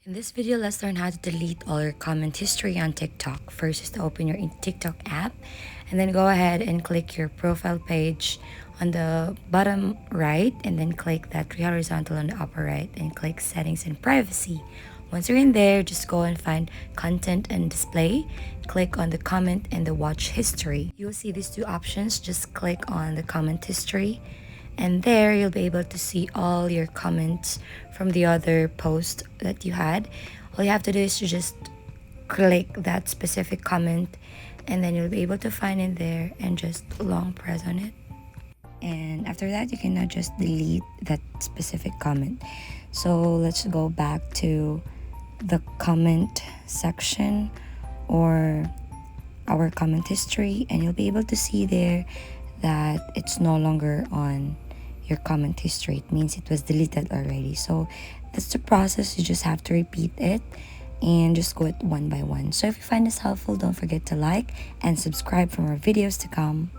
In this video, let's learn how to delete all your comment history on TikTok. First is to open your TikTok app and then go ahead and click your profile page on the bottom right and then click that three horizontal on the upper right and click settings and privacy. Once you're in there, just go and find content and display. Click on the comment and the watch history. You'll see these two options. Just click on the comment history and there you'll be able to see all your comments from the other post that you had. All you have to do is to just click that specific comment and then you'll be able to find it there and just long press on it. And after that, you can now just delete that specific comment. So let's go back to the comment section or our comment history, and you'll be able to see there that it's no longer on your comment history. It means it was deleted already. So that's the process. You just have to repeat it and just go it one by one. So if you find this helpful, don't forget to like and subscribe for more videos to come.